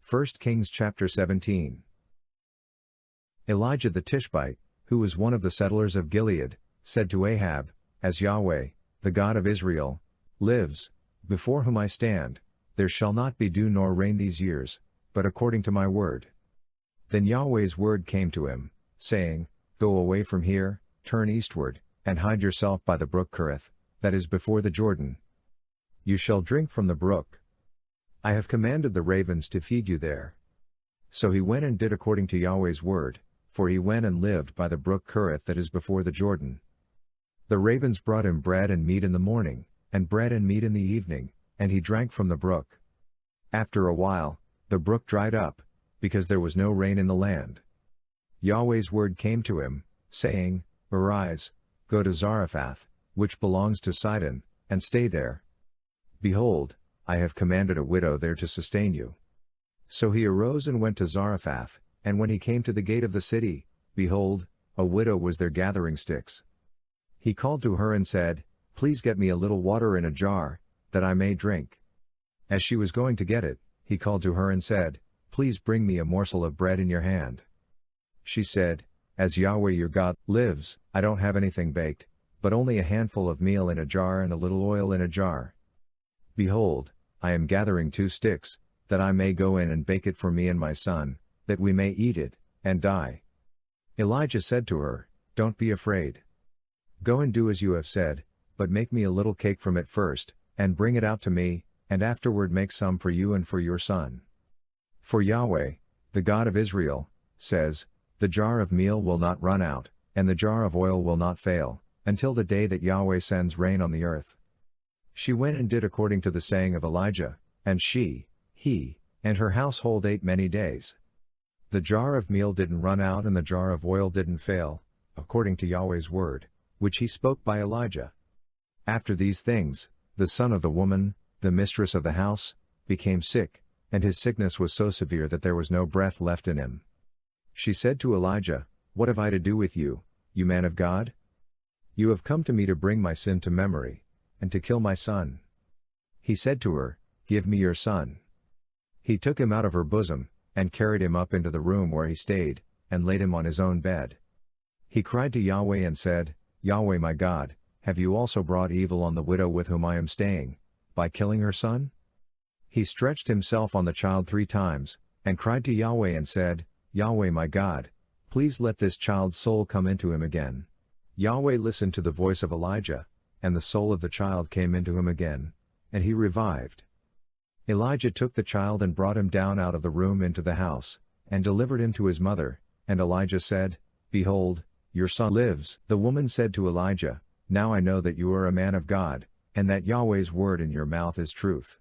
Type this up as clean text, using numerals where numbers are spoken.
1 Kings chapter 17. Elijah the Tishbite, who was one of the settlers of Gilead, said to Ahab, "As Yahweh, the God of Israel, lives, before whom I stand, there shall not be dew nor rain these years, but according to my word." Then Yahweh's word came to him, saying, "Go away from here, turn eastward, and hide yourself by the brook Kerith, that is before the Jordan. You shall drink from the brook. I have commanded the ravens to feed you there." So he went and did according to Yahweh's word, for he went and lived by the brook Kerith that is before the Jordan. The ravens brought him bread and meat in the morning, and bread and meat in the evening, and he drank from the brook. After a while, the brook dried up, because there was no rain in the land. Yahweh's word came to him, saying, "Arise, go to Zarephath, which belongs to Sidon, and stay there. Behold, I have commanded a widow there to sustain you." So he arose and went to Zarephath, and when he came to the gate of the city, behold, a widow was there gathering sticks. He called to her and said, "Please get me a little water in a jar, that I may drink." As she was going to get it, he called to her and said, "Please bring me a morsel of bread in your hand." She said, "As Yahweh your God lives, I don't have anything baked, but only a handful of meal in a jar and a little oil in a jar. Behold, I am gathering 2 sticks, that I may go in and bake it for me and my son, that we may eat it, and die." Elijah said to her, "Don't be afraid. Go and do as you have said, but make me a little cake from it first, and bring it out to me, and afterward make some for you and for your son. For Yahweh, the God of Israel, says, the jar of meal will not run out, and the jar of oil will not fail, until the day that Yahweh sends rain on the earth." She went and did according to the saying of Elijah, and he, and her household ate many days. The jar of meal didn't run out and the jar of oil didn't fail, according to Yahweh's word, which he spoke by Elijah. After these things, the son of the woman, the mistress of the house, became sick, and his sickness was so severe that there was no breath left in him. She said to Elijah, "What have I to do with you, you man of God? You have come to me to bring my sin to memory, and to kill my son." He said to her, "Give me your son." He took him out of her bosom, and carried him up into the room where he stayed, and laid him on his own bed. He cried to Yahweh and said, "Yahweh my God, have you also brought evil on the widow with whom I am staying, by killing her son?" He stretched himself on the child 3 times, and cried to Yahweh and said, "Yahweh my God, please let this child's soul come into him again." Yahweh listened to the voice of Elijah, and the soul of the child came into him again, and he revived. Elijah took the child and brought him down out of the room into the house, and delivered him to his mother, and Elijah said, "Behold, your son lives." The woman said to Elijah, "Now I know that you are a man of God, and that Yahweh's word in your mouth is truth."